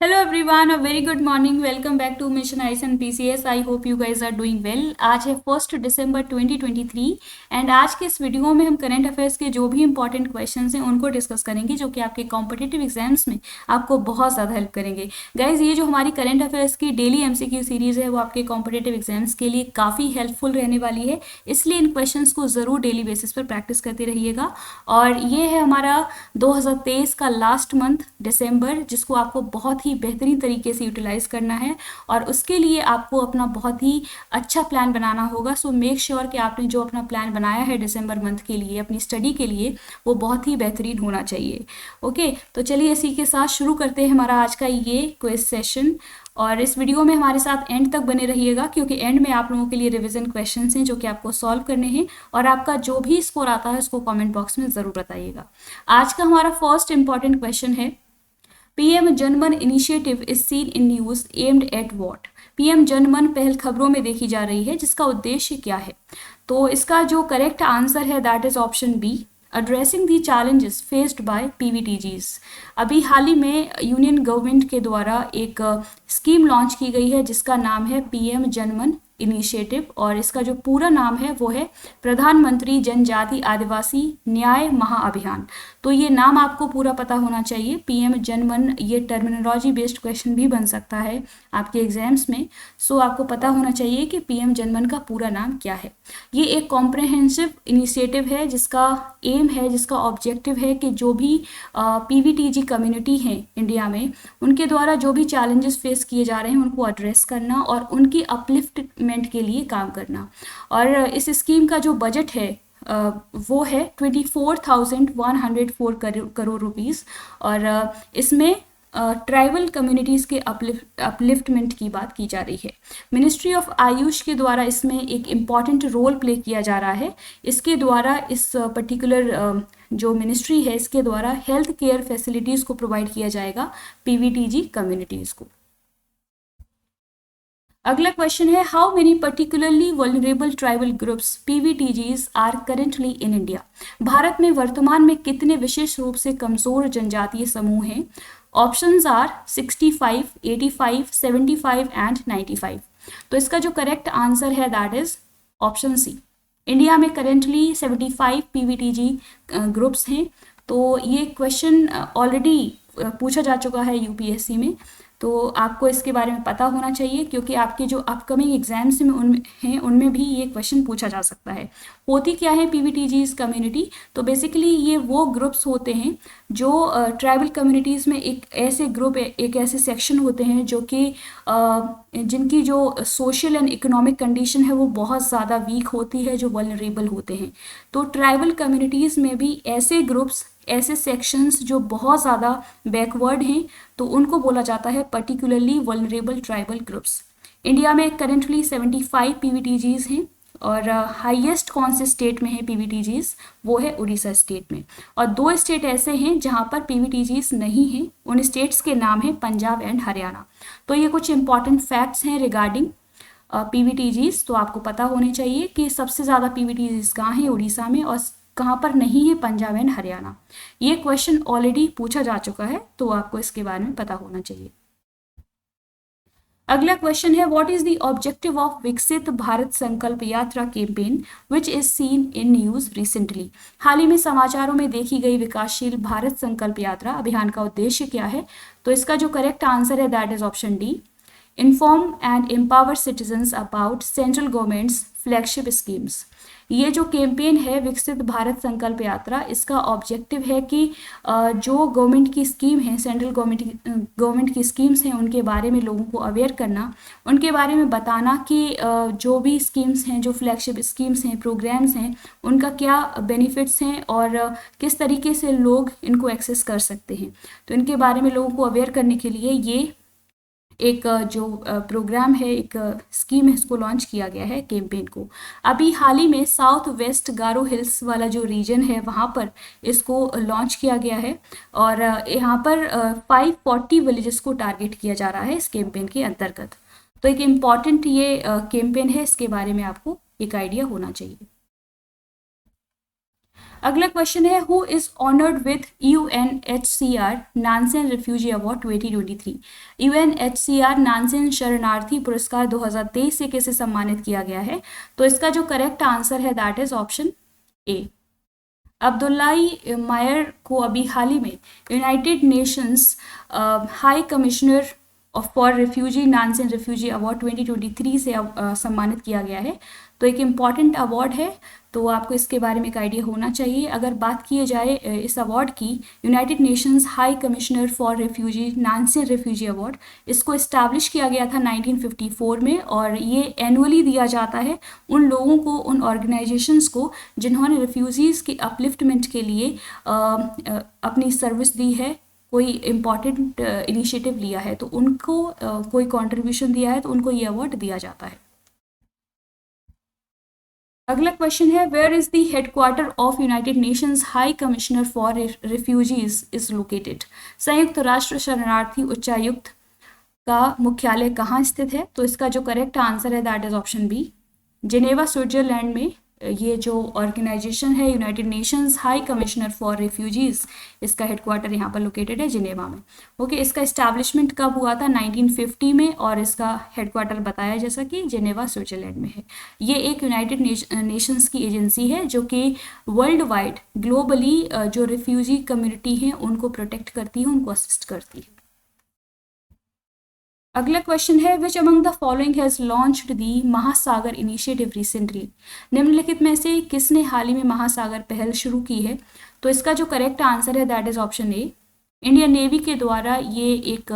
Hello everyone, a very good morning. Welcome back to mission IAS and PCS. I hope you guys are doing well. आज है 1 दिसंबर 2023 and आज के इस video में हम current affairs के जो भी इंपॉर्टेंट क्वेश्चंस हैं उनको डिस्कस करेंगे, जो कि आपके कॉम्पिटिटिव एग्जाम्स में आपको बहुत ज़्यादा हेल्प करेंगे। गाइज, ये जो हमारी करंट अफेयर्स की डेली एमसीक्यू सीरीज़ है वो आपके कॉम्पिटिटिव एग्जाम्स के लिए काफ़ी हेल्पफुल रहने वाली है, इसलिए इन क्वेश्चंस को ज़रूर डेली बेसिस पर प्रैक्टिस करते रहिएगा। और ये है हमारा 2023 का लास्ट मंथ दिसंबर, जिसको आपको बहुत ही बेहतरीन तरीके से यूटिलाइज करना है और उसके लिए आपको अपना बहुत ही अच्छा प्लान बनाना होगा। सो मेक श्योर कि आपने जो अपना प्लान बनाया है दिसंबर मंथ के लिए अपनी स्टडी के लिए वो बहुत ही बेहतरीन होना चाहिए। ओके, तो चलिए इसी के साथ शुरू करते हैं हमारा आज का ये क्विज सेशन। और इस वीडियो में हमारे साथ एंड तक बने रहिएगा, क्योंकि एंड में आप लोगों के लिए रिवीजन क्वेश्चंस हैं जो कि आपको सॉल्व करने हैं और आपका जो भी स्कोर आता है उसको कमेंट बॉक्स में ज़रूर बताइएगा। आज का हमारा फर्स्ट इंपॉर्टेंट क्वेश्चन है, PM Janman initiative is seen in news aimed at what. PM जनमन पहल खबरों में देखी जा रही है, जिसका उद्देश्य क्या है? तो इसका जो करेक्ट आंसर है that is option B, addressing the challenges faced by PVTGs. अभी हाल ही में यूनियन गवर्नमेंट के द्वारा एक स्कीम लॉन्च की गई है जिसका नाम है पीएम जनमन इनिशिएटिव, और इसका जो पूरा नाम है वो है प्रधानमंत्री जनजाति आदिवासी न्याय महाअभियान। तो ये नाम आपको पूरा पता होना चाहिए, पीएम जनमन। ये टर्मिनोलॉजी बेस्ड क्वेश्चन भी बन सकता है आपके एग्जाम्स में। सो आपको पता होना चाहिए कि पीएम जनमन का पूरा नाम क्या है। ये एक कॉम्प्रहेंसिव इनिशिएटिव है जिसका एम है, जिसका ऑब्जेक्टिव है कि जो भी पीवीटीजी कम्युनिटी है इंडिया में, उनके द्वारा जो भी चैलेंजेस फेस किए जा रहे हैं उनको एड्रेस करना और उनकी अपलिफ्टमेंट के लिए काम करना। और इस स्कीम का जो बजट है वो है 24,104 करोड़ रुपीज़। और इसमें ट्राइबल कम्युनिटीज़ के अपलिफ्टमेंट की बात की जा रही है। मिनिस्ट्री ऑफ आयुष के द्वारा इसमें एक इम्पॉर्टेंट रोल प्ले किया जा रहा है। इसके द्वारा इस पर्टिकुलर जो मिनिस्ट्री है इसके द्वारा हेल्थ केयर फैसिलिटीज़ को प्रोवाइड किया जाएगा पीवीटीजी कम्युनिटीज़ को। अगला क्वेश्चन है, how many particularly vulnerable tribal groups PVTGs are currently in India. भारत में वर्तमान में कितने विशेष रूप से कमजोर जनजातीय समूह हैं? Options are 65, 85, 75 and 95। तो इसका जो करेक्ट आंसर है that is option C. India में करेंटली 75 पीवीटीजी ग्रुप्स हैं। तो ये क्वेश्चन ऑलरेडी पूछा जा चुका है यूपीएससी में, तो आपको इसके बारे में पता होना चाहिए, क्योंकि आपके जो अपकमिंग एग्जाम्स में उनमें भी ये क्वेश्चन पूछा जा सकता है। होती क्या है पीवीटीजीज कम्युनिटी? तो बेसिकली ये वो ग्रुप्स होते हैं जो ट्राइबल कम्युनिटीज़ में एक ऐसे ग्रुप, एक ऐसे सेक्शन होते हैं जो कि जिनकी जो सोशल एंड इकोनॉमिक कंडीशन है वो बहुत ज़्यादा वीक होती है, जो वल्नरेबल होते हैं। तो ट्राइबल कम्युनिटीज़ में भी ऐसे ग्रुप्स, ऐसे सेक्शंस जो बहुत ज़्यादा बैकवर्ड हैं, तो उनको बोला जाता है particularly vulnerable tribal groups. India में करेंटली 75 पीवीटीजीज हैं और हाईएस्ट कौन से स्टेट में है पीवीटीजीज? वो है उड़ीसा स्टेट में। और दो स्टेट ऐसे हैं जहां पर पीवीटीजीज नहीं हैं, उन स्टेट्स के नाम है पंजाब एंड हरियाणा। तो ये कुछ इंपॉर्टेंट फैक्ट्स हैं रिगार्डिंग पीवीटीजीज, तो आपको पता होने चाहिए कि सबसे ज़्यादा पीवीटीजीज कहाँ हैं उड़ीसा में और कहाँ पर नहीं है पंजाब एंड हरियाणा। ये क्वेश्चन ऑलरेडी पूछा जा चुका है, तो आपको इसके बारे में पता होना चाहिए। अगला क्वेश्चन है, what is the objective of Viksit Bharat Sankalp Yatra campaign which is seen in news recently. हाल ही में समाचारों में देखी गई विकासशील भारत संकल्प यात्रा अभियान का उद्देश्य क्या है? तो इसका जो करेक्ट आंसर है that is option D, inform and empower citizens about central governments flagship schemes. ये जो कैंपेन है विकसित भारत संकल्प यात्रा, इसका ऑब्जेक्टिव है कि जो गवर्नमेंट की स्कीम है, सेंट्रल गवर्नमेंट की स्कीम्स हैं, उनके बारे में लोगों को अवेयर करना, उनके बारे में बताना कि जो भी स्कीम्स हैं, जो फ्लैगशिप स्कीम्स हैं, प्रोग्राम्स हैं, उनका क्या बेनिफिट्स हैं और किस तरीके से लोग इनको एक्सेस कर सकते हैं। तो इनके बारे में लोगों को अवेयर करने के लिए ये एक जो प्रोग्राम है, एक स्कीम है, इसको लॉन्च किया गया है कैंपेन को। अभी हाल ही में साउथ वेस्ट गारो हिल्स वाला जो रीजन है वहाँ पर इसको लॉन्च किया गया है और यहाँ पर 540 विलेजेस को टारगेट किया जा रहा है इस कैंपेन के अंतर्गत। तो एक इम्पॉर्टेंट ये कैंपेन है, इसके बारे में आपको एक आइडिया होना चाहिए। अगला क्वेश्चन है, who is honoured with UNHCR Nansen refugee award 2023। UNHCR Nansen शरणार्थी पुरस्कार 2023 से किसे सम्मानित किया गया है? तो इसका जो करेक्ट आंसर है that is option A. Abdullahi मायर को अभी हाल ही में United Nations High Commissioner for refugee Nansen refugee award 2023 से सम्मानित किया गया है। तो एक इम्पॉर्टेंट अवार्ड है, तो आपको इसके बारे में एक आइडिया होना चाहिए। अगर बात की जाए इस अवार्ड की, United Nations High Commissioner for refugee Nansen refugee award, इसको इस्टेब्लिश किया गया था 1954 में, और ये एनुअली दिया जाता है उन लोगों को, उन ऑर्गेनाइजेशंस को जिन्होंने रिफ्यूजीज़ के अपलिफ्टमेंट के लिए अपनी सर्विस दी है, कोई इम्पॉर्टेंट इनिशिएटिव लिया है, तो उनको कोई कंट्रीब्यूशन दिया है, तो उनको ये अवार्ड दिया जाता है। अगला क्वेश्चन है, where is the headquarter of United Nations High Commissioner for Refugees is located. संयुक्त राष्ट्र शरणार्थी उच्चायुक्त का मुख्यालय कहाँ स्थित है? तो इसका जो करेक्ट आंसर है that is option B, Geneva Switzerland में ये जो ऑर्गेनाइजेशन है United Nations High Commissioner for Refugees, इसका हेडक्वार्टर यहाँ पर लोकेटेड है जिनेवा में। ओके, इसका इस्टेब्लिशमेंट कब हुआ था? 1950 में, और इसका हेडक्वार्टर बताया जैसा कि जिनेवा स्विट्जरलैंड में है। ये एक यूनाइटेड नेशंस की एजेंसी है जो कि वर्ल्ड वाइड ग्लोबली जो रिफ्यूजी कम्युनिटी हैं उनको प्रोटेक्ट करती है, उनको असिस्ट करती है। अगला क्वेश्चन है, which among the following has launched the Mahasagar initiative recently. निम्नलिखित में से किसने हाल ही में महासागर पहल शुरू की है? तो इसका जो करेक्ट आंसर है that is option A. Indian navy के द्वारा ये एक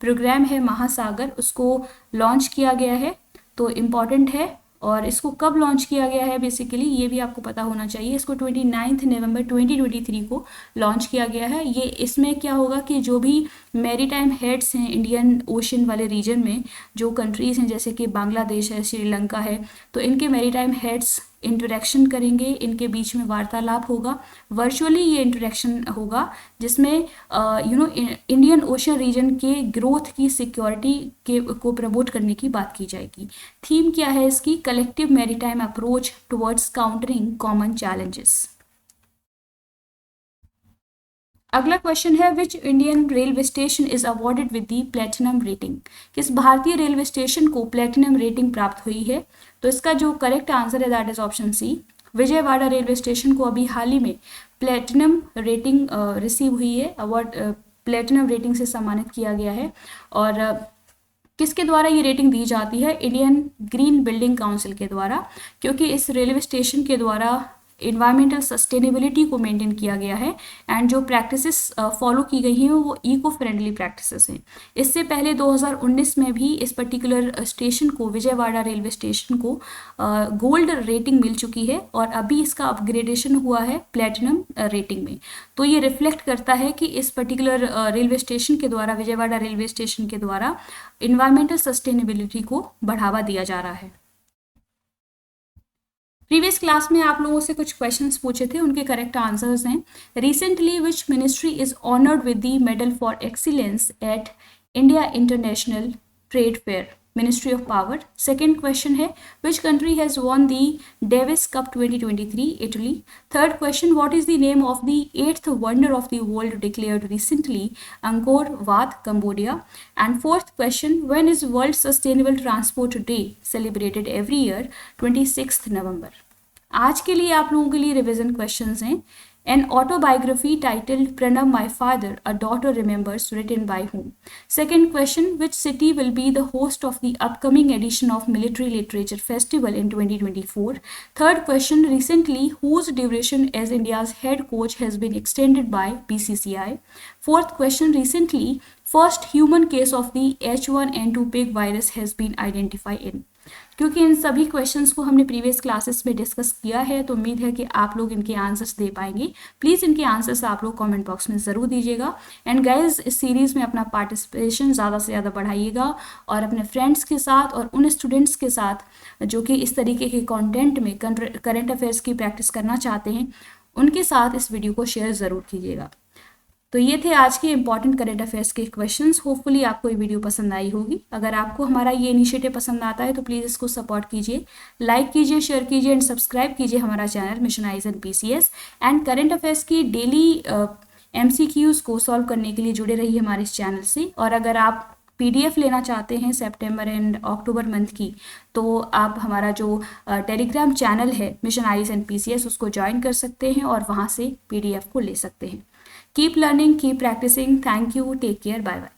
प्रोग्राम है महासागर, उसको लॉन्च किया गया है, तो इम्पॉर्टेंट है। और इसको कब लॉन्च किया गया है बेसिकली ये भी आपको पता होना चाहिए। इसको 29 नवंबर 2023 को लॉन्च किया गया है। ये इसमें क्या होगा कि जो भी मैरीटाइम हेड्स हैं इंडियन ओशन वाले रीजन में, जो कंट्रीज़ हैं जैसे कि बांग्लादेश है, श्रीलंका है, तो इनके मैरीटाइम हेड्स इंटरेक्शन करेंगे, इनके बीच में वार्तालाप होगा, वर्चुअली ये इंटरेक्शन होगा, जिसमें इंडियन ओशन रीजन के ग्रोथ की, सिक्योरिटी के को प्रमोट करने की बात की जाएगी। थीम क्या है इसकी? Collective maritime approach towards countering common challenges. अगला क्वेश्चन है, which Indian railway station is awarded with the platinum rating. किस भारतीय रेलवे स्टेशन को प्लेटिनम रेटिंग प्राप्त हुई है? तो इसका जो करेक्ट आंसर है that is option C. Vijayawada railway station को अभी हाल ही में प्लेटिनम रेटिंग रिसीव हुई है, अवार्ड प्लेटिनम रेटिंग से सम्मानित किया गया है। और किसके द्वारा ये रेटिंग दी जाती है? इंडियन ग्रीन बिल्डिंग काउंसिल के द्वारा, क्योंकि इस रेलवे स्टेशन के द्वारा इन्वायरमेंटल सस्टेनेबिलिटी को मेंटेन किया गया है, एंड जो प्रैक्टिसेस फॉलो की गई हैं वो इको फ्रेंडली प्रैक्टिसेस हैं। इससे पहले 2019 में भी इस पर्टिकुलर स्टेशन को, विजयवाड़ा रेलवे स्टेशन को गोल्ड रेटिंग मिल चुकी है, और अभी इसका अपग्रेडेशन हुआ है प्लेटिनम रेटिंग में। तो ये रिफ्लेक्ट करता है कि इस पर्टिकुलर रेलवे स्टेशन के द्वारा, विजयवाड़ा रेलवे स्टेशन के द्वारा इन्वायरमेंटल सस्टेनेबिलिटी को बढ़ावा दिया जा रहा है। प्रीवियस क्लास में आप लोगों से कुछ क्वेश्चंस पूछे थे, उनके करेक्ट आंसर्स हैं। Recently which ministry is honoured with the medal for excellence at India international trade fair? Ministry of power. Second question है, which country has won the Davis cup 2023? Italy. Third question, what is the name of the 8th wonder of the world declared recently? Angkor Wat, Cambodia. And fourth question, when is world sustainable transport day celebrated every year? 26 November. आज के लिए आप लोगों के लिए revision questions हैं। An autobiography titled Pranam My Father, A Daughter Remembers, written by whom? Second question, which city will be the host of the upcoming edition of Military Literature Festival in 2024? Third question, recently whose duration as India's head coach has been extended by BCCI? Fourth question, recently first human case of the H1N2 pig virus has been identified in? क्योंकि इन सभी questions को हमने previous classes में discuss किया है, तो उम्मीद है कि आप लोग इनके आंसर्स दे पाएंगे। प्लीज़ इनके आंसर्स आप लोग कमेंट बॉक्स में ज़रूर दीजिएगा। एंड गाइज, इस सीरीज़ में अपना पार्टिसिपेशन ज़्यादा से ज़्यादा बढ़ाइएगा, और अपने फ्रेंड्स के साथ और उन स्टूडेंट्स के साथ जो कि इस तरीके के कंटेंट में करंट अफेयर्स की प्रैक्टिस करना चाहते हैं, उनके साथ इस वीडियो को शेयर ज़रूर कीजिएगा। तो ये थे आज के इंपॉर्टेंट करंट अफेयर्स के क्वेश्चंस। होपफुली आपको ये वीडियो पसंद आई होगी। अगर आपको हमारा ये इनिशिएटिव पसंद आता है तो प्लीज़ इसको सपोर्ट कीजिए, लाइक कीजिए, शेयर कीजिए एंड सब्सक्राइब कीजिए हमारा channel mission eyes and PCS. And current affairs की डेली MCQs को सॉल्व करने के लिए जुड़े रहिए हमारे इस चैनल से। और अगर आप PDF लेना चाहते हैं सितंबर एंड अक्टूबर मंथ की, तो आप हमारा जो टेलीग्राम चैनल है मिशन आइज एंड PCS उसको ज्वाइन कर सकते हैं और वहाँ से PDF को ले सकते हैं। Keep learning, keep practicing. Thank you, take care, bye bye.